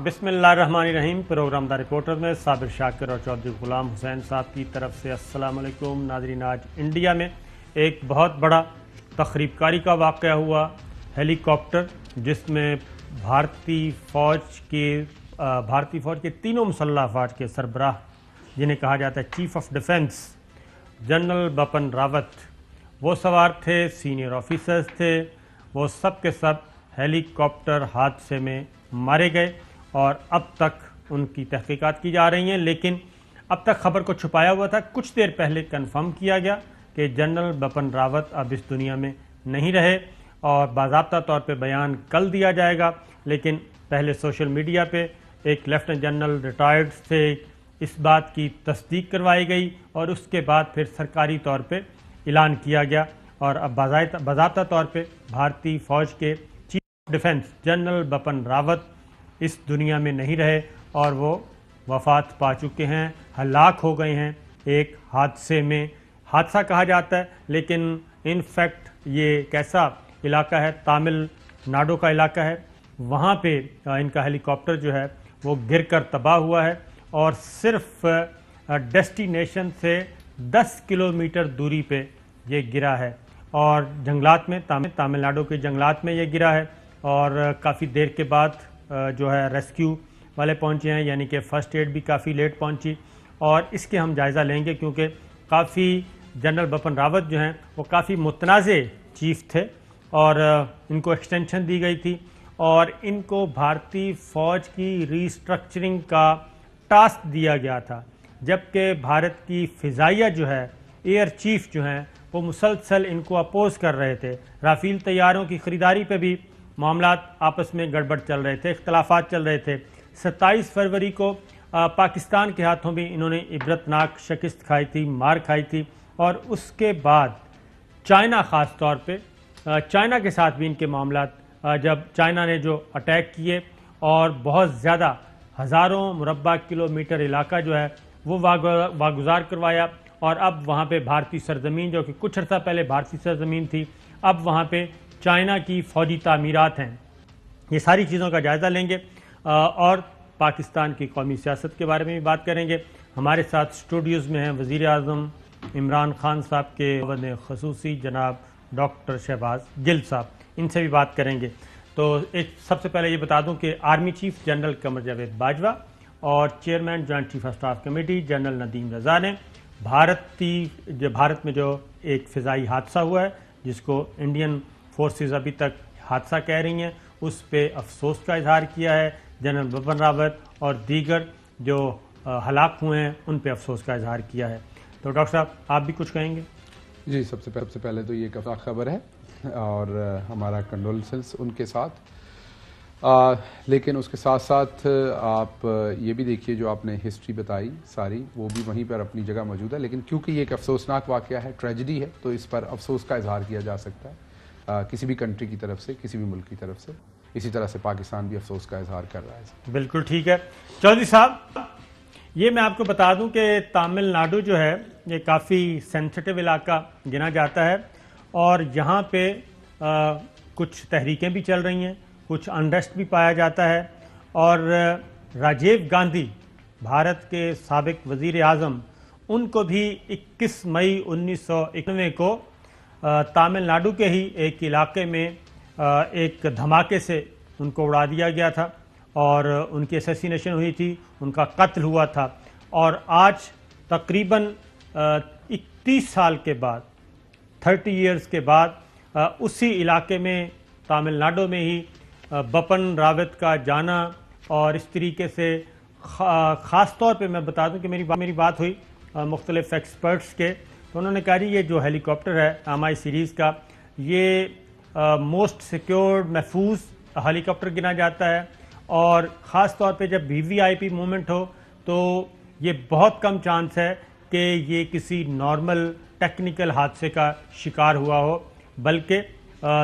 بسم اللہ الرحمن الرحیم۔ پروگرام دا رپورٹر میں صابر شاکر اور چودھری غلام حسین صاحب کی طرف سے السلام علیکم۔ ناظرین، آج انڈیا میں ایک بہت بڑا تخریب کاری کا واقعہ ہوا۔ ہیلی کاپٹر جس میں بھارتی فوج کے تینوں مسلح افواج کے سربراہ، جنہیں کہا جاتا ہے chief of defence, general Bipin Rawat, وہ سوار تھے، سینئر آفیسرز تھے، وہ سب کے سب ہیلی کاپٹر حادثے میں مارے گئے اور اب تک ان کی تحقیقات کی جا رہی ہیں، لیکن اب تک خبر کو چھپایا ہوا تھا۔ کچھ دیر پہلے کنفرم کیا گیا کہ جنرل بپن راوت اب اس دنیا میں نہیں رہے اور باضابطہ طور پہ بیان کل دیا جائے گا، لیکن پہلے سوشل میڈیا پہ ایک لیفٹیننٹ جنرل ریٹائرڈ سے اس بات کی تصدیق کروائی گئی اور اس کے بعد پھر سرکاری طور پہ اعلان کیا گیا اور اب باضابطہ طور پہ بھارتی فوج کے chief of defence general Bipin Rawat اس دنیا میں نہیں رہے اور وہ وفات پا چکے ہیں، ہلاک ہو گئے ہیں ایک حادثے میں۔ حادثہ کہا جاتا ہے لیکن ان فیکٹ یہ کیسا علاقہ ہے، تامل ناڈو کا علاقہ ہے، وہاں پہ ان کا ہیلی کاپٹر جو ہے وہ گر کر تباہ ہوا ہے اور صرف ڈیسٹینیشن سے 10 کلومیٹر دوری پہ یہ گرا ہے اور جنگلات میں تامل ناڈو کے جنگلات میں یہ گرا ہے اور کافی دیر کے بعد جو ہے ریسکیو والے پہنچے ہیں، یعنی کہ فرسٹ ایڈ بھی کافی لیٹ پہنچی اور اس کے ہم جائزہ لیں گے کیونکہ کافی جنرل بپن راوت جو ہیں وہ کافی متنازع چیف تھے اور ان کو ایکسٹینشن دی گئی تھی اور ان کو بھارتی فوج کی ری اسٹرکچرنگ کا ٹاسک دیا گیا تھا، جبکہ بھارت کی فضائیہ جو ہے، ایئر چیف جو ہیں، وہ مسلسل ان کو اپوز کر رہے تھے۔ رافیل طیاروں کی خریداری پہ بھی معاملات آپس میں گڑبڑ چل رہے تھے، اختلافات چل رہے تھے۔ 27 فروری کو پاکستان کے ہاتھوں بھی انہوں نے عبرتناک شکست کھائی تھی، مار کھائی تھی اور اس کے بعد چائنا، خاص طور پہ چائنا کے ساتھ بھی ان کے معاملات، جب چائنا نے جو اٹیک کیے اور بہت زیادہ ہزاروں مربع کلومیٹر علاقہ جو ہے وہ واگزار کروایا اور اب وہاں پہ بھارتی سرزمین، جو کہ کچھ عرصہ پہلے بھارتی سرزمین تھی، اب وہاں پہ چائنا کی فوجی تعمیرات ہیں۔ یہ ساری چیزوں کا جائزہ لیں گے اور پاکستان کی قومی سیاست کے بارے میں بھی بات کریں گے۔ ہمارے ساتھ اسٹوڈیوز میں ہیں وزیر اعظم عمران خان صاحب کے معاون خصوصی جناب ڈاکٹر شہباز گل صاحب، ان سے بھی بات کریں گے۔ تو سب سے پہلے یہ بتا دوں کہ army chief general Qamar Javed Bajwa اور chairman joint chief of staff committee general Nadeem Raza نے بھارت میں جو ایک فضائی حادثہ ہوا ہے جس کو انڈین فورسز ابھی تک حادثہ کہہ رہی ہیں، اس پہ افسوس کا اظہار کیا ہے۔ جنرل بپن راوت اور دیگر جو ہلاک ہوئے ہیں ان پہ افسوس کا اظہار کیا ہے۔ تو ڈاکٹر صاحب آپ بھی کچھ کہیں گے؟ جی، سب سے پہلے تو یہ ایک افسوس خبر ہے اور ہمارا کنڈولنسز ان کے ساتھ، لیکن اس کے ساتھ ساتھ آپ یہ بھی دیکھیے جو آپ نے ہسٹری بتائی ساری، وہ بھی وہیں پر اپنی جگہ موجود ہے، لیکن کیونکہ یہ ایک افسوسناک واقعہ ہے، ٹریجڈی ہے، تو اس پر افسوس کا اظہار کیا جا سکتا ہے کسی بھی کنٹری کی طرف سے، کسی بھی ملک کی طرف سے۔ اسی طرح سے پاکستان بھی افسوس کا اظہار کر رہا ہے۔ بالکل ٹھیک ہے چودھری صاحب، یہ میں آپ کو بتا دوں کہ تامل ناڈو جو ہے یہ کافی سینسٹیو علاقہ گنا جاتا ہے اور یہاں پہ کچھ تحریکیں بھی چل رہی ہیں، کچھ انریسٹ بھی پایا جاتا ہے اور راجیو گاندھی، بھارت کے سابق وزیر اعظم، ان کو بھی 21 مئی 1991 کو تامل ناڈو کے ہی ایک علاقے میں ایک دھماکے سے ان کو اڑا دیا گیا تھا اور ان کی اسیسینیشن ہوئی تھی، ان کا قتل ہوا تھا اور آج تقریباً 31 سال کے بعد، 30 ایئرز کے بعد اسی علاقے میں تامل ناڈو میں ہی بپن راوت کا جانا اور اس طریقے سے خاص طور پہ میں بتا دوں کہ میری بات ہوئی مختلف ایکسپرٹس کے، تو انہوں نے کہا جی یہ جو ہیلی کاپٹر ہے MI سیریز کا، یہ موسٹ سیکیورڈ، محفوظ ہیلی کاپٹر گنا جاتا ہے اور خاص طور پہ جب VVIP موومنٹ ہو تو یہ بہت کم چانس ہے کہ یہ کسی نارمل ٹیکنیکل حادثے کا شکار ہوا ہو، بلکہ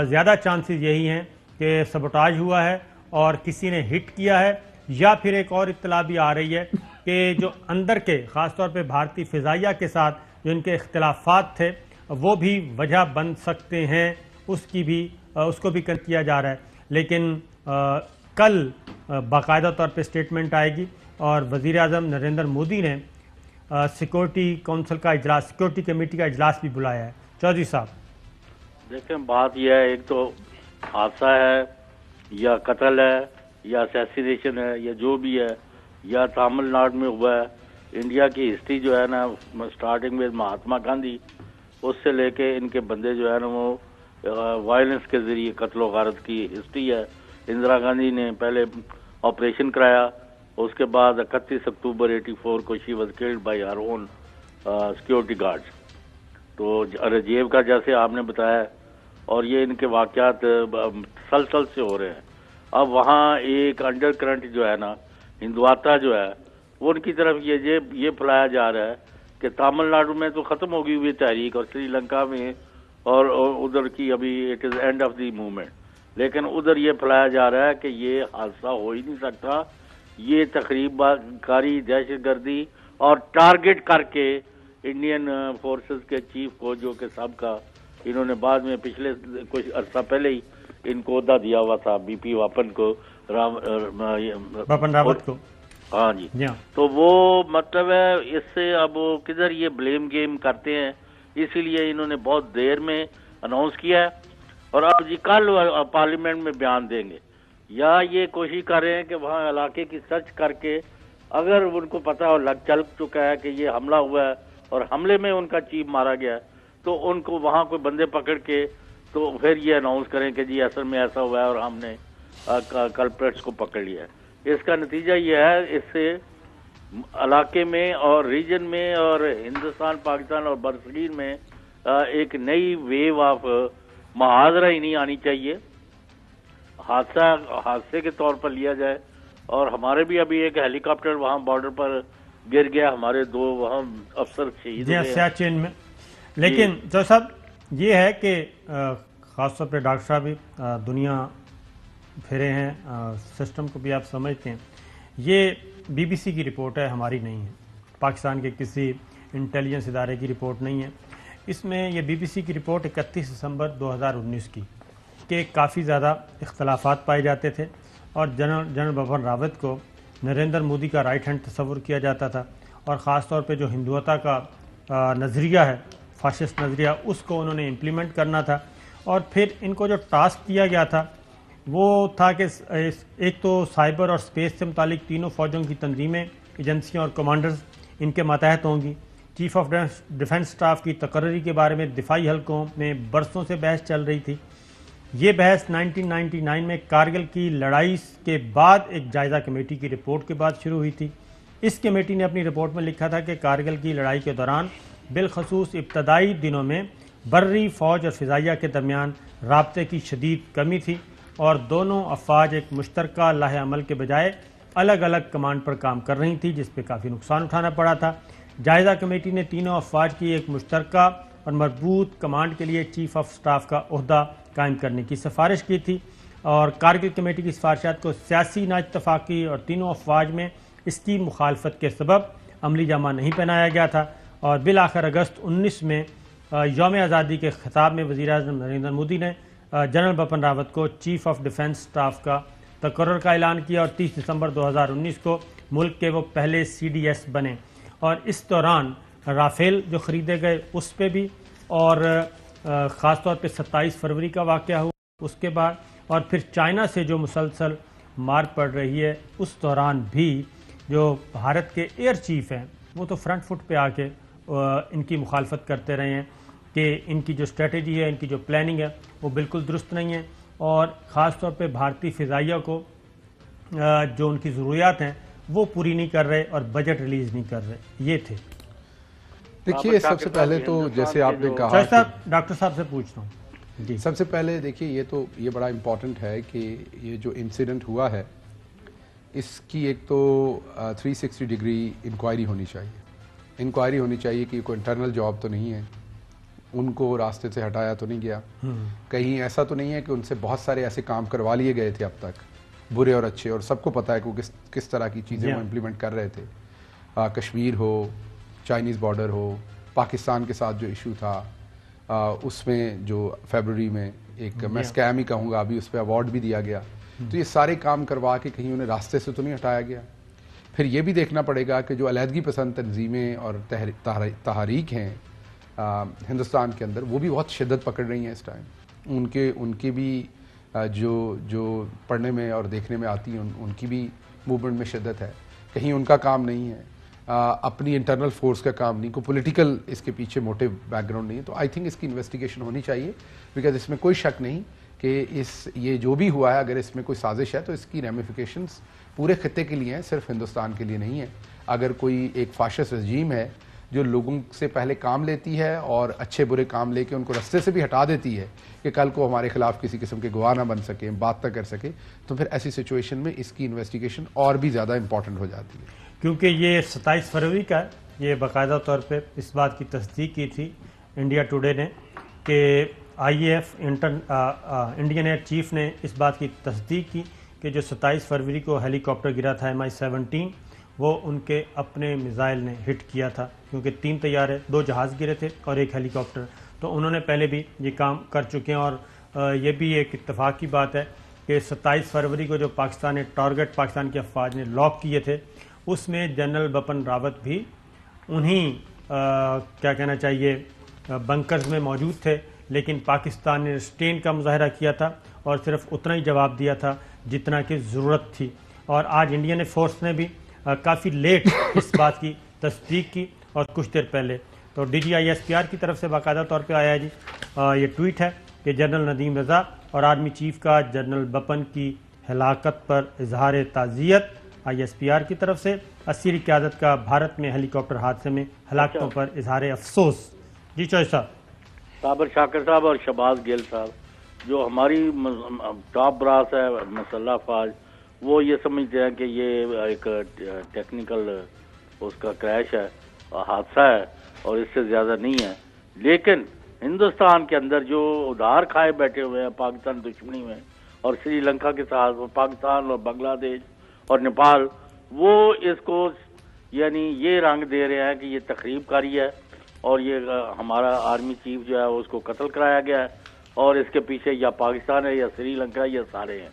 زیادہ چانسز یہی ہیں کہ سبوٹاج ہوا ہے اور کسی نے ہٹ کیا ہے، یا پھر ایک اور اطلاع بھی آ رہی ہے کہ جو اندر کے خاص طور پہ بھارتی فضائیہ کے ساتھ جو ان کے اختلافات تھے وہ بھی وجہ بن سکتے ہیں، اس کو بھی کیا جا رہا ہے۔ لیکن کل باقاعدہ طور پہ اسٹیٹمنٹ آئے گی اور وزیر اعظم نریندر مودی نے سیکورٹی کونسل کا اجلاس، سیکورٹی کمیٹی کا اجلاس بھی بلایا ہے۔ چودھری صاحب دیکھیں، بات یہ ہے، ایک تو حادثہ ہے یا قتل ہے یا اسیسینیشن ہے یا جو بھی ہے، یا تامل ناڈو میں ہوا ہے۔ انڈیا کی ہسٹری جو ہے نا، سٹارٹنگ میں مہاتما گاندھی، اس سے لے کے ان کے بندے جو ہے نا وہ وائلنس کے ذریعے قتل و غارت کی ہسٹری ہے۔ اندرا گاندھی نے پہلے آپریشن کرایا، اس کے بعد 31 اکتوبر 84 کو she was killed by her own security guards. تو رجیو کا جیسے آپ نے بتایا، اور یہ ان کے واقعات تسلسل سے ہو رہے ہیں۔ اب وہاں ایک انڈر کرنٹ جو ہے نا، ہندواتہ جو ہے، وہ ان کی طرف یہ پھیلایا جا رہا ہے کہ تامل ناڈو میں تو ختم ہو گئی ہوئی تحریک، اور سری لنکا میں اور ادھر کی ابھی it is and of the movement, لیکن ادھر یہ پھیلایا جا رہا ہے کہ یہ حادثہ ہو ہی نہیں سکتا، یہ تخریب کاری، دہشت گردی، اور ٹارگٹ کر کے انڈین فورسز کے چیف کو، جو کہ سب کا انہوں نے بعد میں پچھلے کچھ عرصہ پہلے ہی ان کو عہدہ دیا ہوا تھا، بی پی واپن کو، بپن راوت کو۔ ہاں جی، تو وہ مطلب ہے اس سے اب کدھر یہ بلیم گیم کرتے ہیں، اسی لیے انہوں نے بہت دیر میں اناؤنس کیا ہے، اور اب جی کل پارلیمنٹ میں بیان دیں گے، یا یہ کوشش کر رہے ہیں کہ وہاں علاقے کی سرچ کر کے اگر ان کو پتہ ہو لگ چل چکا ہے کہ یہ حملہ ہوا ہے اور حملے میں ان کا چیف مارا گیا ہے، تو ان کو وہاں کوئی بندے پکڑ کے تو پھر یہ اناؤنس کریں کہ جی اصل میں ایسا ہوا ہے اور ہم نے کلپریٹس کو پکڑ لیا ہے۔ اس کا نتیجہ یہ ہے، اس سے علاقے میں اور ریجن میں اور ہندوستان، پاکستان اور برصغیر میں ایک نئی ویو آف محاذرہ ہی نہیں آنی چاہیے، حادثے کے طور پر لیا جائے۔ اور ہمارے بھی ابھی ایک ہیلی کاپٹر وہاں بارڈر پر گر گیا، ہمارے 2 وہاں افسر شہید ہوئے ہیں سیاچن میں۔ لیکن جو صاحب یہ ہے کہ خاص طور پہ ڈاکٹر صاحب بھی دنیا پھرے ہیں، سسٹم کو بھی آپ سمجھتے ہیں، یہ بی بی سی کی رپورٹ ہے، ہماری نہیں ہے، پاکستان کے کسی انٹیلیجنس ادارے کی رپورٹ نہیں ہے۔ اس میں یہ بی بی سی کی رپورٹ 31 دسمبر 2019 کی کہ کافی زیادہ اختلافات پائے جاتے تھے، اور جنرل بپن راوت کو نریندر مودی کا رائٹ ہینڈ تصور کیا جاتا تھا، اور خاص طور پہ جو ہندوتا کا نظریہ ہے، فاشسٹ نظریہ، اس کو انہوں نے امپلیمنٹ کرنا تھا۔ اور پھر ان کو جو ٹاسک دیا گیا تھا وہ تھا کہ ایک تو سائبر اور اسپیس سے متعلق تینوں فوجوں کی تنظیمیں، ایجنسیاں اور کمانڈرز ان کے ماتحت ہوں گی۔ چیف آف ڈیفنس سٹاف کی تقرری کے بارے میں دفاعی حلقوں میں برسوں سے بحث چل رہی تھی۔ یہ بحث 1999 میں کارگل کی لڑائی کے بعد ایک جائزہ کمیٹی کی رپورٹ کے بعد شروع ہوئی تھی۔ اس کمیٹی نے اپنی رپورٹ میں لکھا تھا کہ کارگل کی لڑائی کے دوران بالخصوص ابتدائی دنوں میں بری فوج اور فضائیہ کے درمیان رابطے کی شدید کمی تھی، اور دونوں افواج ایک مشترکہ لاہ عمل کے بجائے الگ الگ کمانڈ پر کام کر رہی تھی، جس پہ کافی نقصان اٹھانا پڑا تھا۔ جائزہ کمیٹی نے تینوں افواج کی ایک مشترکہ اور مربوط کمانڈ کے لیے چیف آف سٹاف کا عہدہ قائم کرنے کی سفارش کی تھی، اور کارگل کمیٹی کی سفارشات کو سیاسی نا اتفاقی اور تینوں افواج میں اس کی مخالفت کے سبب عملی جامہ نہیں پہنایا گیا تھا، اور بالآخر اگست 19 میں یوم آزادی کے خطاب میں وزیر اعظم نریندر مودی نے جنرل بپن راوت کو چیف آف ڈیفنس سٹاف کا تقرر کا اعلان کیا، اور 30 دسمبر 2019 کو ملک کے وہ پہلے سی ڈی ایس بنے۔ اور اس دوران رافیل جو خریدے گئے اس پہ بھی، اور خاص طور پہ 27 فروری کا واقعہ ہوا اس کے بعد، اور پھر چائنا سے جو مسلسل مار پڑ رہی ہے اس دوران بھی جو بھارت کے ایئر چیف ہیں وہ تو فرنٹ فٹ پہ آ کے ان کی مخالفت کرتے رہے ہیں کہ ان کی جو اسٹریٹجی ہے، ان کی جو پلاننگ ہے وہ بالکل درست نہیں ہے، اور خاص طور پہ بھارتی فضائیہ کو جو ان کی ضروریات ہیں وہ پوری نہیں کر رہے اور بجٹ ریلیز نہیں کر رہے۔ یہ تھے۔ دیکھیے، سب سے پہلے تو جیسے آپ نے کہا، ڈاکٹر صاحب سے پوچھتا ہوں جی، سب سے پہلے دیکھیے یہ بڑا امپورٹنٹ ہے کہ یہ جو انسیڈنٹ ہوا ہے اس کی ایک تو 360 ڈگری انکوائری ہونی چاہیے۔ انکوائری ہونی چاہیے کہ کوئی انٹرنل جاب تو نہیں ہے، ان کو راستے سے ہٹایا تو نہیں گیا، کہیں ایسا تو نہیں ہے کہ ان سے بہت سارے ایسے کام کروا لیے گئے تھے اب تک، برے اور اچھے، اور سب کو پتہ ہے کہ وہ کس طرح کی چیزیں وہ امپلیمنٹ کر رہے تھے۔ کشمیر ہو، چائنیز بارڈر ہو، پاکستان کے ساتھ جو ایشو تھا، اس میں جو فیبرری میں ایک میں اسکیم ہی کہوں گا، ابھی اس پہ ایوارڈ بھی دیا گیا، تو یہ سارے کام کروا کے کہیں انہیں راستے سے تو نہیں ہٹایا گیا. پھر یہ بھی دیکھنا پڑے گا کہ جو علیحدگی پسند تنظیمیں اور تحریک ہیں ہندوستان کے اندر وہ بھی بہت شدت پکڑ رہی ہیں اس ٹائم. ان کے بھی جو پڑھنے میں اور دیکھنے میں آتی ہیں ان کی بھی موومنٹ میں شدت ہے. کہیں ان کا کام نہیں ہے, اپنی انٹرنل فورس کا کام نہیں, کوئی پولیٹیکل اس کے پیچھے موٹیو بیک گراؤنڈ نہیں ہے. تو آئی تھنک اس کی انویسٹیگیشن ہونی چاہیے, بیکاز اس میں کوئی شک نہیں کہ یہ جو بھی ہوا ہے اگر اس میں کوئی سازش ہے تو اس کی ریمیفیکیشنز پورے خطے کے لیے ہیں, صرف ہندوستان کے لیے نہیں ہے. اگر کوئی ایک فاشسٹ رجیم ہے جو لوگوں سے پہلے کام لیتی ہے اور اچھے برے کام لے کے ان کو رستے سے بھی ہٹا دیتی ہے کہ کل کو ہمارے خلاف کسی قسم کے گواہ نہ بن سکیں, بات نہ کر سکے, تو پھر ایسی سچویشن میں اس کی انویسٹیگیشن اور بھی زیادہ امپورٹنٹ ہو جاتی ہے. کیونکہ یہ 27 فروری کا یہ باقاعدہ طور پہ اس بات کی تصدیق کی تھی انڈیا ٹوڈے نے کہ I A F Indian air chief نے اس بات کی تصدیق کی کہ جو 27 فروری کو ہیلی کاپٹر گرا تھا MI-17 وہ ان کے اپنے میزائل نے ہٹ کیا تھا, کیونکہ 3 طیارے 2 جہاز گرے تھے اور ایک ہیلی کاپٹر. تو انہوں نے پہلے بھی یہ کام کر چکے ہیں. اور یہ بھی ایک اتفاق کی بات ہے کہ 27 فروری کو جو پاکستان نے ٹارگٹ پاکستان کی افواج نے لاک کیے تھے اس میں جنرل بپن راوت بھی انہی کیا کہنا چاہیے بنکرز میں موجود تھے, لیکن پاکستان نے اسٹین کا مظاہرہ کیا تھا اور صرف اتنا ہی جواب دیا تھا جتنا کہ ضرورت تھی. اور آج انڈین فورس نے بھی کافی لیٹ اس بات کی تصدیق کی, اور کچھ دیر پہلے تو DGISPR کی طرف سے باقاعدہ طور پہ آیا جی یہ ٹویٹ ہے کہ جنرل ندیم رضا اور آرمی چیف کا جنرل بپن کی ہلاکت پر اظہار تعزیت. ISPR کی طرف سے 80 قیادت کا بھارت میں ہیلی کاپٹر حادثے میں ہلاکتوں پر اظہار افسوس. جی چوہے صاحب. صابر شاکر صاحب اور شہباز گل صاحب جو ہماری ٹاپ براس ہے مسلح افواج وہ یہ سمجھتے ہیں کہ یہ ایک ٹیکنیکل اس کا کریش ہے, حادثہ ہے اور اس سے زیادہ نہیں ہے. لیکن ہندوستان کے اندر جو ادھار کھائے بیٹھے ہوئے ہیں پاکستان دشمنی میں اور سری لنکا کے ساتھ پاکستان اور بنگلہ دیش اور نیپال, وہ اس کو یعنی یہ رنگ دے رہے ہیں کہ یہ تخریب کاری ہے اور یہ ہمارا آرمی چیف جو ہے اس کو قتل کرایا گیا ہے اور اس کے پیچھے یا پاکستان ہے یا سری لنکا یا سارے ہیں.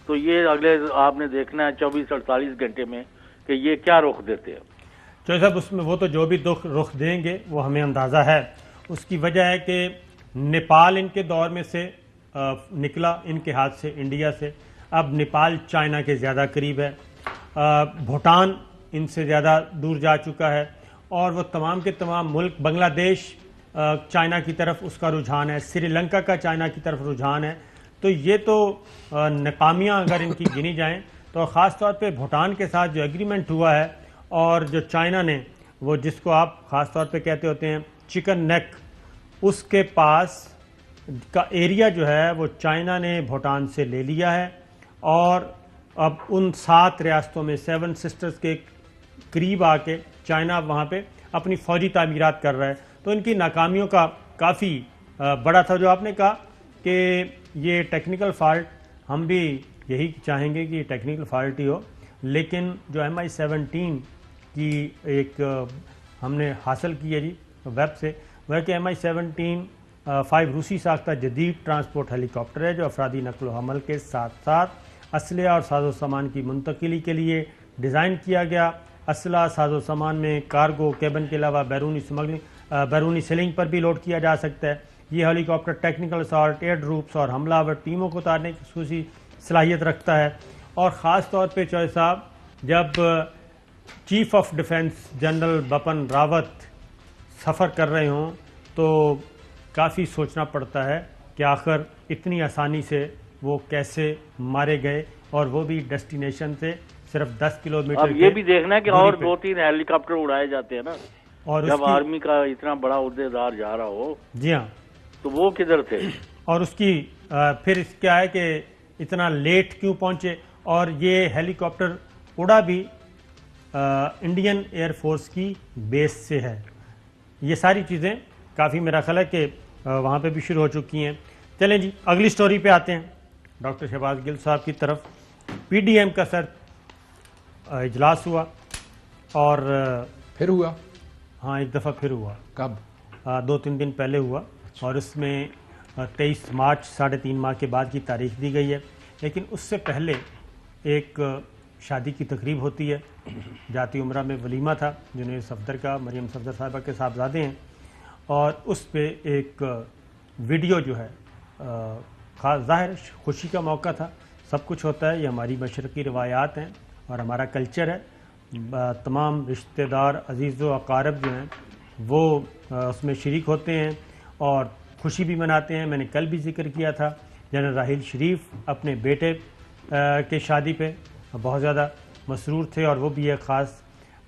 تو یہ اگلے آپ نے دیکھنا ہے 24-48 گھنٹے میں کہ یہ کیا رخ دیتے ہیں. چوہے صاحب اس میں وہ تو جو بھی رخ دیں گے وہ ہمیں اندازہ ہے. اس کی وجہ ہے کہ نیپال ان کے دور میں سے نکلا ان کے ہاتھ سے انڈیا سے, اب نیپال چائنا کے زیادہ قریب ہے, بھوٹان ان سے زیادہ دور جا چکا ہے, اور وہ تمام کے تمام ملک بنگلہ دیش چائنا کی طرف اس کا رجحان ہے, سری لنکا کا چائنا کی طرف رجحان ہے. تو یہ تو ناکامیاں اگر ان کی گنی جائیں تو خاص طور پہ بھوٹان کے ساتھ جو ایگریمنٹ ہوا ہے اور جو چائنا نے وہ جس کو آپ خاص طور پہ کہتے ہوتے ہیں چکن نیک, اس کے پاس کا ایریا جو ہے وہ چائنا نے بھوٹان سے لے لیا ہے اور اب ان 7 ریاستوں میں 7 سسٹرز کے قریب آ کے چائنا وہاں پہ اپنی فوجی تعمیرات کر رہا ہے. تو ان کی ناکامیوں کا کافی بڑا تھا. جو آپ نے کہا کہ یہ ٹیکنیکل فالٹ, ہم بھی یہی چاہیں گے کہ یہ ٹیکنیکل فالٹ ہی ہو, لیکن جو MI-17 کی ایک ہم نے حاصل کی ہے جی ویب سے وہ کہ MI-17 5 روسی ساختہ جدید ٹرانسپورٹ ہیلی کاپٹر ہے جو افرادی نقل و حمل کے ساتھ ساتھ اسلحہ اور ساز و سامان کی منتقلی کے لیے ڈیزائن کیا گیا. اسلحہ ساز و سامان میں کارگو کیبن کے علاوہ بیرونی سیلنگ پر بھی لوڈ کیا جا سکتا ہے. یہ ہیلی copter technical assault, year drops اور حملہ آور ٹیموں کو اتارنے کی خصوصی صلاحیت رکھتا ہے. اور خاص طور پہ چوہے صاحب جب chief of defence general Bipin Rawat سفر کر رہے ہوں تو کافی سوچنا پڑتا ہے کہ آخر اتنی آسانی سے وہ کیسے مارے گئے, اور وہ بھی ڈیسٹینیشن سے صرف 10 کلومیٹر. اب یہ بھی دیکھنا ہے کہ اور 2-3 ہیلی کاپٹر اڑائے جاتے ہیں نا, اور جب آرمی کا اتنا بڑا عہدیدار جا رہا ہو. جی ہاں, تو وہ کدھر تھے, اور اس کی پھر اس کیا ہے کہ اتنا لیٹ کیوں پہنچے, اور یہ ہیلی کاپٹر اڑا بھی انڈین ایئر فورس کی بیس سے ہے. یہ ساری چیزیں کافی میرا خیال ہے کہ وہاں پہ بھی شروع ہو چکی ہیں. چلیں جی اگلی سٹوری پہ آتے ہیں ڈاکٹر شہباز گل صاحب کی طرف. PDM کا سر اجلاس ہوا اور پھر ہوا, ہاں ایک دفعہ پھر ہوا. کب؟ 2-3 دن پہلے ہوا, اور اس میں 23 مارچ 3.5 ماہ کے بعد کی تاریخ دی گئی ہے. لیکن اس سے پہلے ایک شادی کی تقریب ہوتی ہے، جاتی عمرہ میں ولیمہ تھا جنہیں صفدر کا، مریم صفدر صاحبہ کے صاحبزادے ہیں، اور اس پہ ایک ویڈیو جو ہے خاص ظاہر خوشی کا موقع تھا، سب کچھ ہوتا ہے، یہ ہماری مشرقی روایات ہیں اور ہمارا کلچر ہے، تمام رشتہ دار عزیز و اقارب جو ہیں وہ اس میں شریک ہوتے ہیں اور خوشی بھی مناتے ہیں۔ میں نے کل بھی ذکر کیا تھا جنرل راحیل شریف اپنے بیٹے کے شادی پہ بہت زیادہ مسرور تھے اور وہ بھی ایک خاص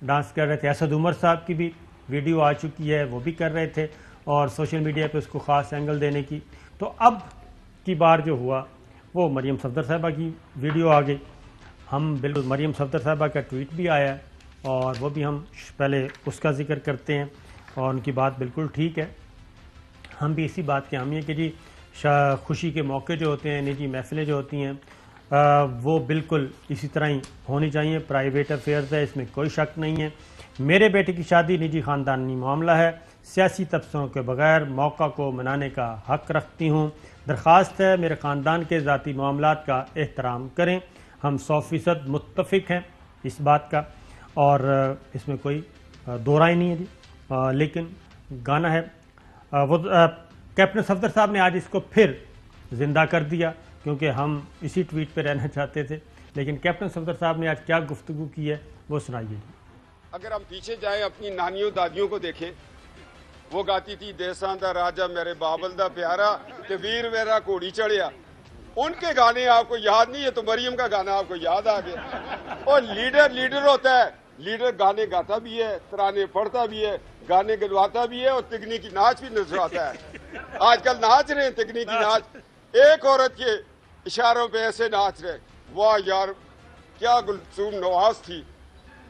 ڈانس کر رہے تھے۔ اسد عمر صاحب کی بھی ویڈیو آ چکی ہے، وہ بھی کر رہے تھے اور سوشل میڈیا پہ اس کو خاص اینگل دینے کی۔ تو اب کی بار جو ہوا وہ مریم صفدر صاحبہ کی ویڈیو آ گئی، ہم بالکل مریم صفدر صاحبہ کا ٹویٹ بھی آیا ہے اور وہ بھی ہم پہلے اس کا ذکر کرتے ہیں اور ان کی بات بالکل ٹھیک ہے۔ ہم بھی اسی بات کے حامی ہیں کہ جی خوشی کے موقع جو ہوتے ہیں، نجی محفلیں جو ہوتی ہیں وہ بالکل اسی طرح ہی ہونی چاہیے، پرائیویٹ افیئرز ہے، اس میں کوئی شک نہیں ہے۔ میرے بیٹے کی شادی نجی خاندانی معاملہ ہے، سیاسی تبصروں کے بغیر موقع کو منانے کا حق رکھتی ہوں، درخواست ہے میرے خاندان کے ذاتی معاملات کا احترام کریں۔ ہم 100% متفق ہیں اس بات کا اور اس میں کوئی دو رائے نہیں ہے جی، لیکن گانا ہے وہ کیپٹن صفدر صاحب نے آج اس کو پھر زندہ کر دیا کیونکہ ہم اسی ٹویٹ پہ رہنا چاہتے تھے، لیکن کیپٹن صفدر صاحب نے آج کیا گفتگو کی ہے وہ سنائیے جی۔ اگر ہم پیچھے جائیں اپنی نانیوں دادیوں کو دیکھیں، وہ گاتی تھی دیساں دا راجہ میرے بابل دا پیارا کہ ویر میرا گھوڑی چڑھیا، ان کے گانے آپ کو یاد نہیں ہے تو مریم کا گانا آپ کو یاد آ گیا۔ اور لیڈر ہوتا ہے، لیڈر گانے گاتا بھی ہے، ترانے پڑھتا بھی ہے، گانے گلواتا بھی ہے اور تگنی کی ناچ بھی نچواتا ہے۔ آج کل ناچ رہے ہیں تگنی کی ناچ، ایک عورت کے اشاروں پہ ایسے ناچ رہے، واہ یار کیا گلثوم نواز تھی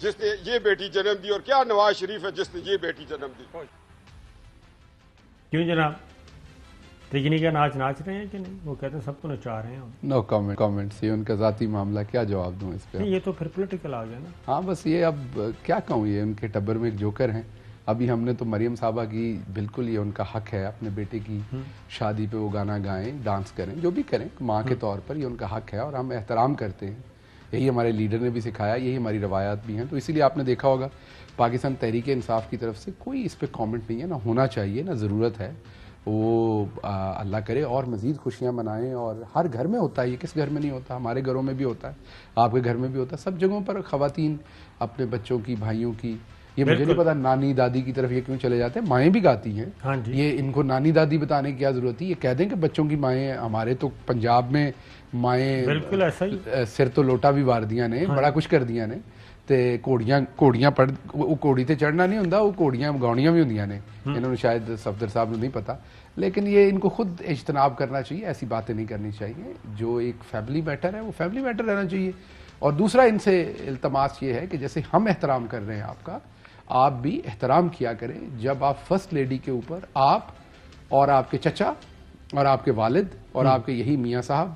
جس نے یہ بیٹی جنم دی اور کیا نواز شریف ہے جس نے یہ بیٹی جنم دی۔ کیوں جناب تگنی کا ناچ رہے ہیں کہ نہیں؟ وہ کہتے ہیں سب کو نچا رہے ہیں۔ نو کامنٹس، یہ ان کا ذاتی معاملہ، کیا جواب دوں اس پہ؟ یہ تو پھر پولیٹیکل آ گیا نا۔ ہاں بس یہ اب کیا کہوں، یہ ان کے ٹبر میں ایک جوکر ہیں۔ ابھی ہم نے تو مریم صاحبہ کی بالکل یہ ان کا حق ہے، اپنے بیٹے کی شادی پہ وہ گانا گائیں، ڈانس کریں، جو بھی کریں ماں کے طور پر، یہ ان کا حق ہے اور ہم احترام کرتے ہیں۔ یہی ہمارے لیڈر نے بھی سکھایا، یہی ہماری روایات بھی ہیں، تو اسی لیے آپ نے دیکھا ہوگا پاکستان تحریک انصاف کی طرف سے کوئی اس پہ کامنٹ نہیں ہے، نہ ہونا چاہیے نہ ضرورت ہے۔ وہ اللہ کرے اور مزید خوشیاں منائیں، اور ہر گھر میں ہوتا ہے، یہ کس گھر میں نہیں ہوتا، ہمارے گھروں میں بھی ہوتا ہے، آپ کے گھر میں بھی ہوتا ہے، سب جگہوں پر خواتین اپنے بچوں کی، بھائیوں کی، یہ مجھے نہیں پتا نانی دادی کی طرف یہ کیوں چلے جاتے ہیں، مائیں بھی گاتی ہیں، یہ ان کو نانی دادی بتانے کی کیا ضرورت تھی، یہ کہہ دیں کہ بچوں کی مائیں، ہمارے تو پنجاب میں مائیں بالکل ایسا ہی سر تو لوٹا بھی وار دیاں نے، بڑا کچھ کر دیاں نے، تے کوڑیاں پڑھ وہ کوڑی تے چڑھنا نہیں ہوندا، وہ کوڑیاں گاؤنیاں بھی ہوندیاں نے، انہوں نے شاید صفدر صاحب نے نہیں پتا، لیکن یہ ان کو خود اجتناب کرنا چاہیے، ایسی باتیں نہیں کرنی چاہیے، جو ایک فیملی میٹر ہے وہ فیملی میٹر رہنا چاہیے۔ اور دوسرا ان سے التماس یہ ہے کہ جیسے ہم احترام کر رہے ہیں آپ کا، آپ بھی احترام کیا کریں جب آپ فرسٹ لیڈی کے اوپر آپ اور آپ کے چچا اور آپ کے والد اور آپ کے یہی میاں صاحب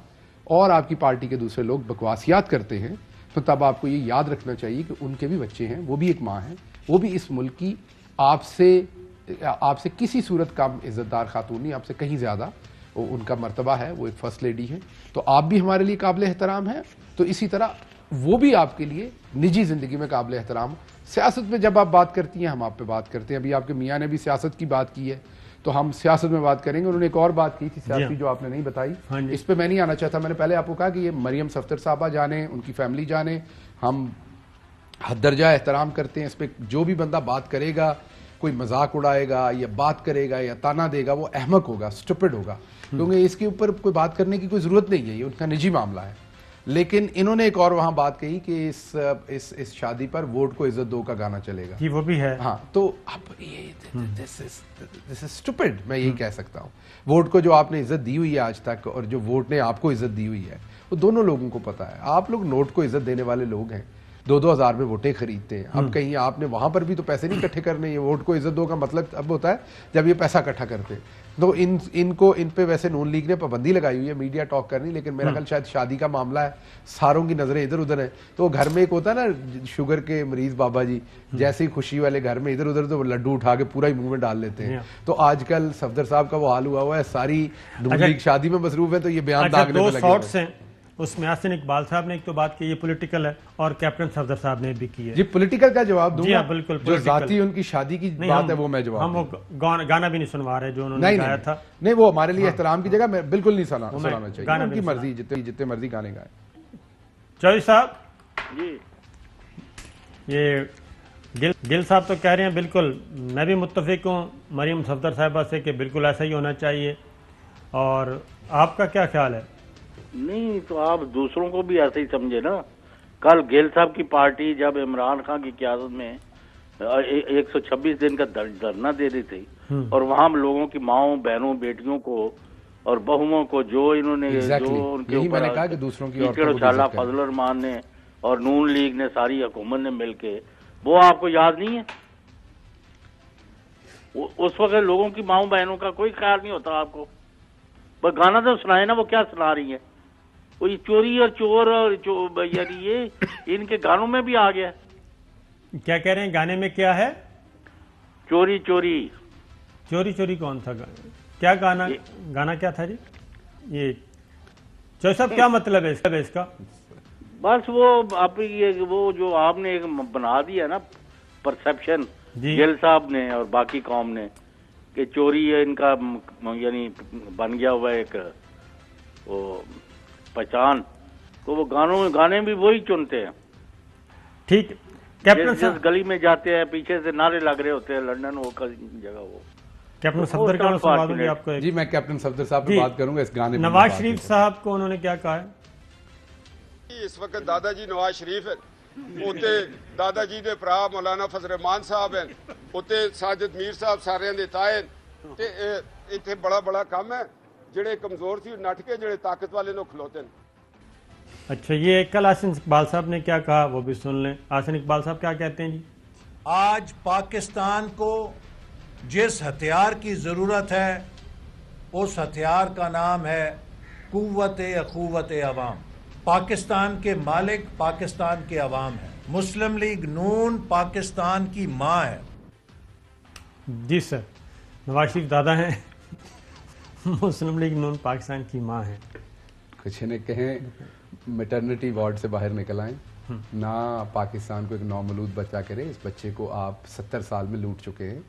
اور آپ کی پارٹی کے دوسرے لوگ بکواسیات کرتے ہیں، تو تب آپ کو یہ یاد رکھنا چاہیے کہ ان کے بھی بچے ہیں، وہ بھی ایک ماں ہیں، وہ بھی اس ملک کی آپ سے کسی صورت کم عزت دار خاتون نہیں، آپ سے کہیں زیادہ ان کا مرتبہ ہے، وہ ایک فرسٹ لیڈی ہے، تو آپ بھی ہمارے لیے قابل احترام ہیں، تو اسی طرح وہ بھی آپ کے لیے نجی زندگی میں قابل احترام۔ سیاست میں جب آپ بات کرتی ہیں ہم آپ پہ بات کرتے ہیں، ابھی آپ کے میاں نے بھی سیاست کی بات کی ہے تو ہم سیاست میں بات کریں گے۔ انہوں نے ایک اور بات کی تھی سیاسی جو آپ نے نہیں بتائی، اس پہ میں نہیں آنا چاہتا، میں نے پہلے آپ کو کہا کہ یہ مریم صفدر صاحبہ جانے، ان کی فیملی جانے، ہم حد درجہ احترام کرتے ہیں، اس پہ جو بھی بندہ بات کرے گا، کوئی مذاق اڑائے گا یا بات کرے گا یا تانا دے گا، وہ احمق ہوگا، اسٹوپڈ ہوگا، کیونکہ اس کے اوپر کوئی بات کرنے کی کوئی ضرورت نہیں ہے، یہ ان کا نجی معاملہ ہے۔ لیکن انہوں نے ایک اور وہاں بات کہی کہ اس شادی پر ووٹ کو عزت دو کا گانا چلے گا، جی وہ بھی ہے، ہاں، تو اب یہ دس از اسٹوپڈ، میں یہی کہہ سکتا ہوں۔ ووٹ کو جو آپ نے عزت دی ہوئی ہے آج تک اور جو ووٹ نے آپ کو عزت دی ہوئی ہے، وہ دونوں لوگوں کو پتا ہے۔ آپ لوگ نوٹ کو عزت دینے والے لوگ ہیں، 2-2 ہزار میں ووٹیں خریدتے ہیں، اب کہیں آپ نے وہاں پر بھی تو پیسے نہیں اکٹھے کرنے، یہ ووٹ کو عزت دو کا مطلب اب ہوتا ہے جب یہ پیسہ اکٹھا کرتے، تو ان پہ ویسے نون لیگ نے پابندی لگائی ہوئی ہے میڈیا ٹاک کرنی، لیکن میرا خیال شاید شادی کا معاملہ ہے، ساروں کی نظریں ادھر ادھر ہیں، تو گھر میں ایک ہوتا ہے نا شوگر کے مریض بابا جی، جیسے ہی خوشی والے گھر میں ادھر ادھر تو لڈو اٹھا کے پورا ہی منہ میں ڈال لیتے ہیں، تو آج کل صفدر صاحب کا وہ حال ہوا ہے، ساری نون لیگ شادی میں مصروف ہے تو یہ بیان داغنے میں لگے دو سارٹس ہیں، اس میں حسن اقبال صاحب نے ایک تو بات کی یہ پولیٹیکل ہے اور کیپٹن صفدر صاحب نے بھی کی ہے. جی پولیٹیکل کا جواب دوں جی گا. ہاں بالکل جو ذاتی ان کی شادی کی بات ہے وہ میں جواب ہم وہ گانا بھی نہیں سنوا رہے جو انہوں نے گایا تھا. نہیں وہ ہمارے لیے احترام کی جگہ میں بالکل نہیں سنانا چاہیے. ان کی مرضی جتنے مرضی گانے گائے. چوہدری صاحب جی یہ گل صاحب تو کہہ رہے ہیں بالکل میں بھی متفق ہوں مریم صفدر صاحبہ سے کہ بالکل ایسا ہی ہونا چاہیے. اور آپ کا کیا خیال ہے؟ نہیں تو آپ دوسروں کو بھی ایسے ہی سمجھے نا. کل گیل صاحب کی پارٹی جب عمران خان کی قیادت میں 126 دن کا دھرنا دے رہی تھی اور وہاں لوگوں کی ماؤں بہنوں بیٹیوں کو اور بہوؤں کو جو انہوں نے جو ان کے اوپر شالہ فضل الرحمان نے اور نون لیگ نے ساری حکومت نے مل کے وہ آپ کو یاد نہیں ہے؟ اس وقت لوگوں کی ماؤں بہنوں کا کوئی خیال نہیں ہوتا آپ کو. بس گانا تو سنائے نا وہ کیا سنا رہی ہیں. وہ یہ چوری اور چور اور یعنی یہ ان کے گانوں میں بھی آ گیا. کیا کہہ رہے ہیں گانے میں کیا ہے؟ چوری چوری. چوری چوری کون تھا گانا؟ کیا گانا کیا تھا جی؟ یہ چوہدری صاحب کیا مطلب ہے اس کا؟ بس وہ آپ وہ جو آپ نے ایک بنا دیا نا پرسپشن گیل صاحب نے اور باقی قوم نے کہ چوری ہے ان کا یعنی بن گیا ہوا ایک وہ پہچان. تو وہ گانے بھی وہی چنتے ہیں. ٹھیک ہے کیپٹن جس گلی میں جاتے ہیں پیچھے سے نعرے لگ رہے ہوتے ہیں لندن وہ جگہ وہ. کیپٹن صفدر کا سنوا دوں گی آپ کو. جی میں کیپٹن صفدر صاحب سے بات کروں گا اس گانے. نواز شریف صاحب کو انہوں نے کیا کہا ہے؟ اس وقت دادا جی نواز شریف ہے اتنے دادا جی دے پرا مولانا فضل الرحمان صاحب ہیں اتنے ساجد میر صاحب سارے دے تائے تے اتنے بڑا کام ہے جڑے کمزور تھی نٹ کے جڑے طاقت والے نو کھلوتے ہیں. اچھا یہ کل حسن اقبال صاحب نے کیا کہا وہ بھی سن لیں. حسن اقبال صاحب کیا کہتے ہیں جی؟ آج پاکستان کو جس ہتھیار کی ضرورت ہے اس ہتھیار کا نام ہے قوت اخوت عوام. پاکستان کے مالک پاکستان کے عوام ہیں. مسلم لیگ نون پاکستان کی ماں ہے. جی سر نواز شریف دادا ہیں مسلم لیگ نون پاکستان کی ماں ہے. کچھ نے کہیں میٹرنٹی وارڈ سے باہر نکل آئیں نہ پاکستان کو ایک نومولود بچہ کرے. اس بچے کو آپ 70 سال میں لوٹ چکے ہیں.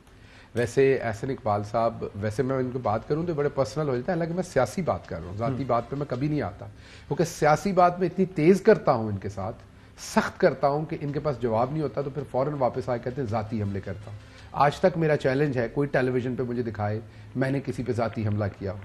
ویسے حسن اقبال صاحب ویسے میں ان کو بات کروں تو بڑے پرسنل ہو جاتا ہے. حالانکہ میں سیاسی بات کر رہا ہوں ذاتی بات پہ میں کبھی نہیں آتا کیونکہ سیاسی بات میں اتنی تیز کرتا ہوں ان کے ساتھ سخت کرتا ہوں کہ ان کے پاس جواب نہیں ہوتا تو پھر فوراً واپس آئے کہتے ہیں ذاتی حملے کرتا ہوں. آج تک میرا چیلنج ہے کوئی ٹیلی ویژن پہ مجھے دکھائے میں نے کسی پہ ذاتی حملہ کیا ہو.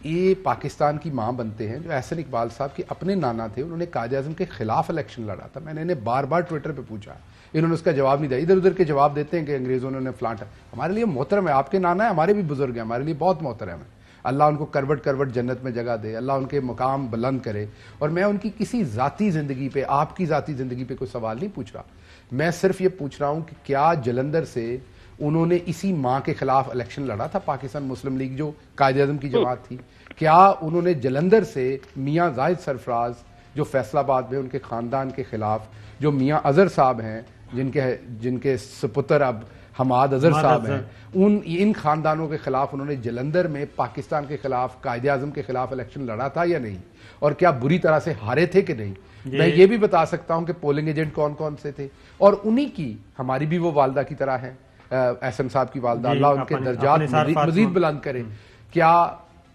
یہ پاکستان کی ماں بنتے ہیں. جو حسن اقبال صاحب کے اپنے نانا تھے انہوں نے قائد اعظم کے خلاف الیکشن لڑا تھا. میں نے انہیں بار بار ٹویٹر پہ پوچھا انہوں نے اس کا جواب نہیں دیا. ادھر ادھر کے جواب دیتے ہیں کہ انگریزوں نے فلانٹ. ہمارے لیے محترم ہے آپ کے نانا ہے ہمارے بھی بزرگ ہیں ہمارے لیے بہت محترم ہے. اللہ ان کو کروٹ کروٹ جنت میں جگہ دے. اللہ ان کے مقام بلند کرے. اور میں ان کی کسی ذاتی زندگی پہ آپ کی ذاتی زندگی پہ کوئی سوال نہیں پوچھ رہا. میں صرف یہ پوچھ رہا ہوں کہ کیا جلندر سے انہوں نے اسی ماں کے خلاف الیکشن لڑا تھا پاکستان مسلم لیگ جو قائد اعظم کی جماعت تھی. کیا انہوں نے جلندر سے میاں زاہد سرفراز جو فیصل آباد میں ان کے خاندان کے خلاف جو میاں اظہر صاحب ہیں جن کے سپتر اب حماد اظہر صاحب ہیں ان خاندانوں کے خلاف انہوں نے جلندر میں پاکستان کے خلاف قائد اعظم کے خلاف الیکشن لڑا تھا یا نہیں؟ اور کیا بری طرح سے ہارے تھے کہ نہیں؟ میں یہ بھی بتا سکتا ہوں کہ پولنگ ایجنٹ کون کون سے تھے اور انہی کی ہماری بھی وہ والدہ کی طرح ہیں احسن صاحب کی والدہ اللہ ان کے درجات مزید بلند کرے. کیا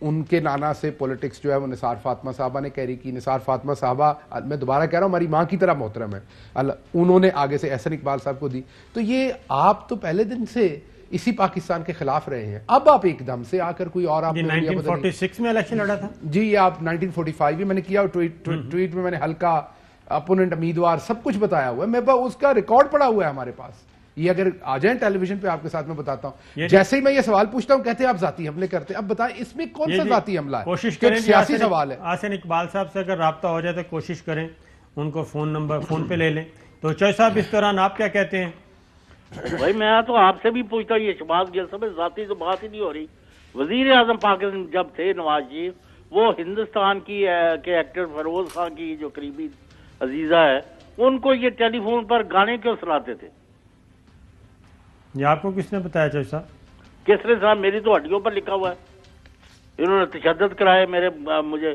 ان کے نانا سے پولیٹکس جو ہے وہ نثار فاطمہ صاحبہ نے کیری کی؟ نثار فاطمہ صاحبہ میں دوبارہ کہہ رہا ہوں ہماری ماں کی طرح محترم ہے. انہوں نے آگے سے احسن اقبال صاحب کو دی. تو یہ آپ تو پہلے دن سے اسی پاکستان کے خلاف رہے ہیں. اب آپ ایک دم سے آ کر کوئی اور آپ 1946 میں الیکشن لڑا تھا جی یہ آپ 1945 میں نے کیا ٹویٹ میں میں نے ہلکا اپوننٹ امیدوار سب کچھ بتایا ہوا ہے. میں اس کا ریکارڈ پڑا ہوا ہے ہمارے پاس. یہ اگر آ جائیں ٹیلی ویژن پہ آپ کے ساتھ میں بتاتا ہوں. جیسے ہی میں یہ سوال پوچھتا ہوں کہتے ہیں آپ ذاتی حملے کرتے ہیں. اب بتائیں اس میں کون سا ذاتی حملہ ہے؟ کوشش کریں سیاسی سوال ہے. حسن اقبال صاحب سے اگر رابطہ ہو جائے تو کوشش کریں ان کو فون پہ لے لیں. تو چوہدری صاحب اس دوران آپ کیا کہتے ہیں؟ بھائی میں تو آپ سے بھی پوچھتا ہوں یہ شہباز گل صاحب ذاتی تو بات ہی نہیں ہو رہی. وزیر اعظم پاکستان جب تھے نواز شریف وہ ہندوستان کی کے ایکٹر فیروز خان کی جو قریبی عزیزہ ہے ان کو یہ ٹیلی فون پر گانے کیوں سناتے تھے؟ یہ آپ کو کس نے بتایا چوہدری صاحب؟ کس نے صاحب میری تو ہڈیوں پر لکھا ہوا ہے. انہوں نے تشدد کرائے مجھے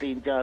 3-4।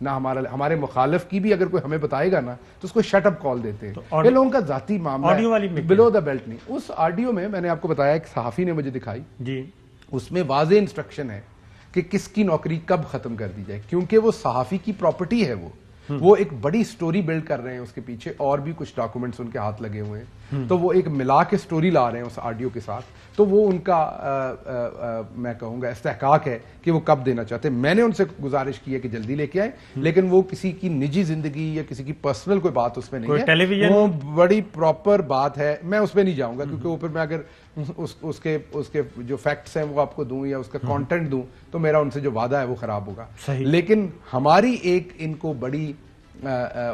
نہ ہمارے مخالف کی بھی اگر کوئی ہمیں بتائے گا نا تو اس کو شٹ اپ کال دیتے ہیں. یہ لوگوں کا ذاتی معاملہ ہے, بلو دا بیلٹ نہیں. اس آڈیو میں نے آپ کو بتایا ایک صحافی نے مجھے دکھائی جی, اس میں واضح انسٹرکشن ہے کہ کس کی نوکری کب ختم کر دی جائے, کیونکہ وہ صحافی کی پراپرٹی ہے. وہ ایک بڑی سٹوری بلڈ کر رہے ہیں, اس کے پیچھے اور بھی کچھ ڈاکومنٹس ان کے ہاتھ لگے ہوئے ہیں, تو وہ ایک ملا کے سٹوری لا رہے ہیں اس آڈیو کے ساتھ. تو وہ ان کا میں کہوں گا استحقاق ہے کہ وہ کب دینا چاہتے ہیں. میں نے ان سے گزارش کی ہے کہ جلدی لے کے آئیں, لیکن وہ کسی کی نجی زندگی یا کسی کی پرسنل کوئی بات اس میں نہیں ہے, وہ بڑی پراپر بات ہے. میں اس پہ نہیں جاؤں گا کیونکہ وہ پھر میں اگر اس کے جو فیکٹس ہیں وہ آپ کو دوں یا اس کا کانٹینٹ دوں تو میرا ان سے جو وعدہ ہے وہ خراب ہوگا. لیکن ہماری ایک ان کو بڑی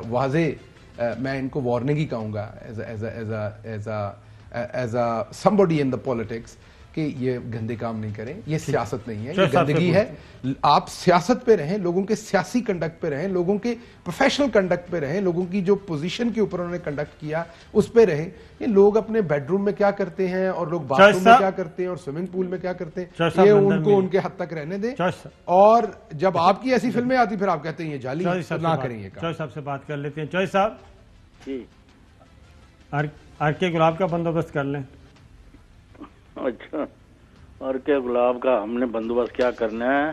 واضح میں ان کو وارننگ ہی کہوں گا as a somebody in the politics کہ یہ گندے کام نہیں کریں. یہ سیاست نہیں ہے, یہ گندگی ہے. آپ سیاست پہ رہیں, لوگوں کے سیاسی کنڈکٹ پہ رہیں, لوگوں کے پروفیشنل کنڈکٹ پہ رہیں, لوگوں کی جو پوزیشن کے اوپر انہوں نے کنڈکٹ کیا اس پہ رہیں. یہ لوگ اپنے بیڈ روم میں کیا کرتے ہیں اور لوگ باتھ روم میں کیا کرتے ہیں اور سوئمنگ پول میں کیا کرتے ہیں, یہ ان کو ان کے حد تک رہنے دیں. اور جب آپ کی ایسی فلمیں آتی پھر آپ کہتے ہیں یہ جعلی, نہ کریں یہ کام. چوہے صاحب سے بات کر لیتے ہیں. چوہے صاحب جی, عرق گلاب کا بندوبست کر لیں. اچھا, عرق گلاب کا ہم نے بندوبست کیا کرنا ہے؟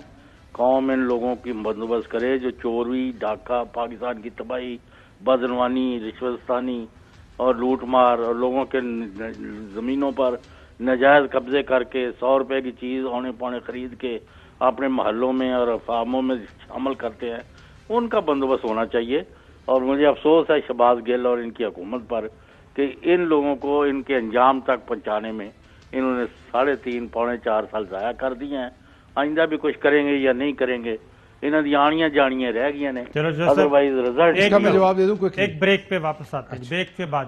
قوم ان لوگوں کی بندوبست کرے جو چوری, ڈاکہ, پاکستان کی تباہی, بدعنوانی, رشوتستانی اور لوٹ مار اور لوگوں کے زمینوں پر ناجائز قبضے کر کے 100 روپے کی چیز اونے پونے خرید کے اپنے محلوں میں اور فارموں میں عمل کرتے ہیں, ان کا بندوبست ہونا چاہیے. اور مجھے افسوس ہے شہباز گل اور ان کی حکومت پر کہ ان لوگوں کو ان کے انجام تک پہنچانے میں انہوں نے 3.5 پونے 4 سال ضائع کر دیے ہیں. آئندہ بھی کچھ کریں گے یا نہیں کریں گے, انہوں دی آنیاں جانیاں رہ گئی ہیں. ادروائز رزلٹ کا میں جواب دے دوں. ایک بریک پہ واپس آتے ہیں, بریک کے بعد.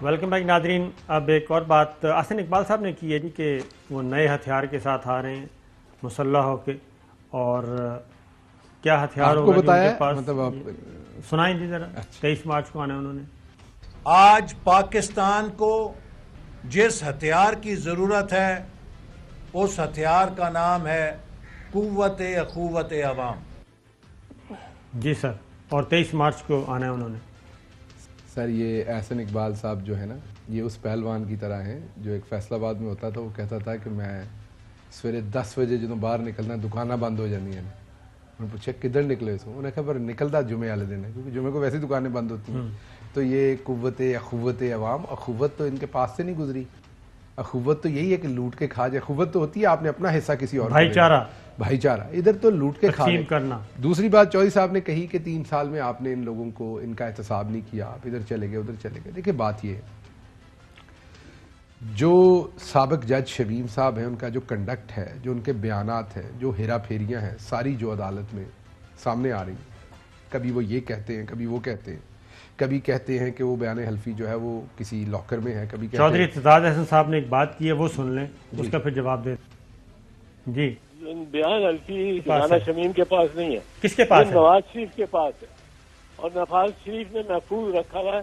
ویلکم بیک ناظرین. اب ایک اور بات احسن اقبال صاحب نے کی ہے جی کہ وہ نئے ہتھیار کے ساتھ آ رہے ہیں مسلح ہو کے, اور کیا ہتھیار ہوگا ان کے پاس, سنائیں جی ذرا. 23 مارچ کو آنا ہے انہوں نے. آج پاکستان کو جس ہتھیار کی ضرورت ہے اس ہتھیار کا نام ہے قوت اخوت عوام. جی سر, اور 23 مارچ کو آنا ہے انہوں نے. سر یہ احسن اقبال صاحب جو ہے نا, یہ اس پہلوان کی طرح ہیں جو ایک فیصل آباد میں ہوتا تھا. وہ کہتا تھا کہ میں سویرے 10 بجے جدوں باہر نکلنا دکانیں بند ہو جاتی ہیں. انہوں نے پوچھا کدھر نکلے سو, انہوں نے کہا پر نکلتا جمعے والے دن ہے کیونکہ جمعے کو ویسے دکانیں بند ہوتی ہیں. تو یہ قوت اخوت عوام, اخوت تو ان کے پاس سے نہیں گزری. اخوت تو یہی ہے کہ لوٹ کے کھا جائے. اخوت تو ہوتی ہے آپ نے اپنا حصہ کسی اور, بھائی چارہ. ادھر تو لوٹ کے کھا کرنا. دوسری بات چودھری صاحب نے کہی کہ 3 سال میں آپ نے ان لوگوں کو ان کا احتساب نہیں کیا, آپ ادھر چلے گئے ادھر چلے گئے. دیکھیں بات یہ ہے, جو سابق جج شمیم صاحب ہیں ان کا جو کنڈکٹ ہے, جو ان کے بیانات ہیں, جو ہیرا پھیریاں ہیں ساری جو عدالت میں سامنے آ رہی ہیں, کبھی وہ یہ کہتے ہیں کبھی وہ کہتے ہیں, کبھی کہتے ہیں کہ وہ بیان حلفی جو ہے وہ کسی لاکر میں ہے, کبھی چودھری اعتزاز احسن صاحب نے ایک بات کی ہے وہ سن لیں, اس کا پھر جواب دیں. جی, بیان حلفی رانا شمیم کے پاس نہیں ہے. کس کے پاس ہے؟ نواز شریف کے پاس ہے, اور نواز شریف نے محفوظ رکھا ہوا ہے.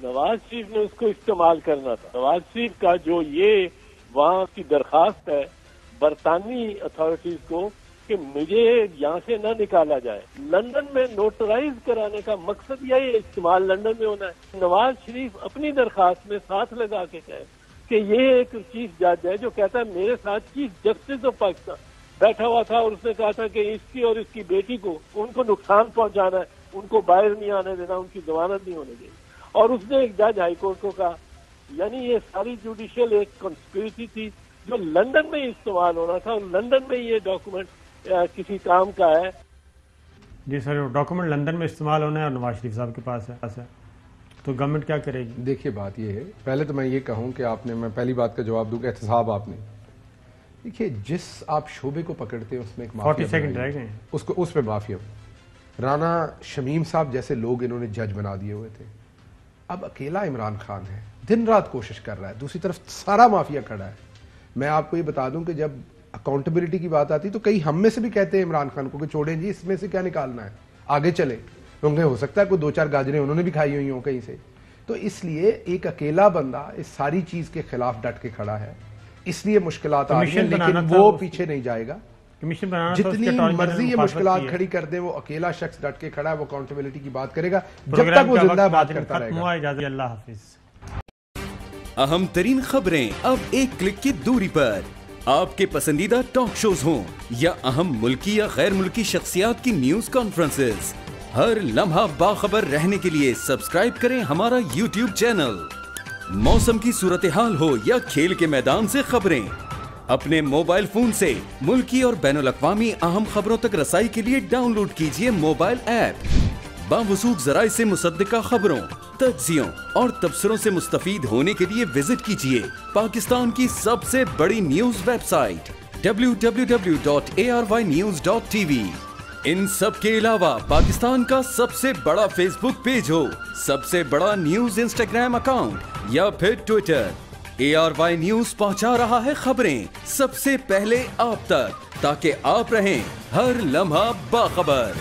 نواز شریف نے اس کو استعمال کرنا تھا. نواز شریف کا جو یہ وہاں کی درخواست ہے برطانوی اتھارٹیز کو کہ مجھے یہاں سے نہ نکالا جائے, لندن میں نوٹرائز کرانے کا مقصد یہی استعمال لندن میں ہونا ہے. نواز شریف اپنی درخواست میں ساتھ لگا کے کہے کہ یہ ایک چیف جج ہے جو کہتا ہے میرے ساتھ چیف جسٹس آف پاکستان بیٹھا ہوا تھا اور اس نے کہا تھا کہ اس کی اور اس کی بیٹی کو ان کو نقصان پہنچانا ہے, ان کو باہر نہیں آنے دینا, ان کی ضمانت نہیں ہونے دینی. اور اس نے ایک جج ہائی کورٹ کو کہا. یعنی یہ ساری جوڈیشل ایک کنسپریسی تھی جو لندن میں استعمال ہونا تھا, اور لندن میں یہ ڈاکومنٹ کسی کام کا ہے. جی سر, ڈاکومنٹ لندن میں استعمال ہونا ہے اور نواز شریف صاحب کے پاس ہے, تو گورنمنٹ کیا کرے گی؟ دیکھیے بات یہ ہے, پہلے تو میں یہ کہوں کہ آپ نے, میں پہلی بات کا جواب دوں کہ احتساب آپ نے, دیکھیے جس آپ شعبے کو پکڑتے ہیں اس میں ایک مافیا 40 سیکنڈ رہ گئے ہیں, اس پہ مافیا. رانا شمیم صاحب جیسے لوگ انہوں نے جج بنا دیے ہوئے تھے. اب اکیلا عمران خان ہے, دن رات کوشش کر رہا ہے, دوسری طرف سارا مافیا کھڑا ہے. میں آپ کو یہ بتا دوں کہ جب اکاؤنٹیبلٹی کی بات آتی تو کئی ہم میں سے بھی کہتے ہیں عمران خان کو کہ چھوڑیں جی, اس میں سے کیا نکالنا ہے, آگے چلیں, کیونکہ ہو سکتا ہے کوئی 2-4 گاجریں انہوں نے بھی کھائی ہوئی ہوں کہیں سے. تو اس لیے ایک اکیلا بندہ اس ساری چیز کے خلاف ڈٹ کے کھڑا ہے, اس لیے مشکلات آ رہی ہیں, لیکن وہ پیچھے نہیں جائے گا. کمیشن بنانا تھا، جتنی اس کے مرضی یہ مشکلات کھڑی کر دے، وہ اکیلا شخص ڈٹ کے کھڑا ہے، وہ اکاؤنٹیبلٹی کی بات کرے گا جب تک وہ زندہ بات کرتا رہے گا. اجازت، اللہ حافظ. اہم ترین خبریں اب ایک کلک کی دوری پر. آپ کے پسندیدہ ٹاک شوز ہوں یا اہم ملکی یا غیر ملکی شخصیات کی نیوز کانفرنسز، ہر لمحہ باخبر رہنے کے لیے سبسکرائب کریں ہمارا یوٹیوب چینل. موسم کی صورتحال ہو یا کھیل کے میدان سے خبریں، اپنے موبائل فون سے ملکی اور بین الاقوامی اہم خبروں تک رسائی کے لیے ڈاؤن لوڈ کیجیے موبائل ایپ. باوثوق ذرائع سے مصدقہ خبروں، تجزیوں اور تبصروں سے مستفید ہونے کے لیے وزٹ کیجیے پاکستان کی سب سے بڑی نیوز ویب سائٹ www.arYnews.tv. ان سب کے علاوہ پاکستان کا سب سے بڑا فیس بک پیج ہو، سب سے بڑا نیوز انسٹاگرام اکاؤنٹ یا پھر ٹویٹر، ARY نیوز پہنچا رہا ہے خبریں سب سے پہلے آپ تک، تاکہ آپ رہیں ہر لمحہ باخبر.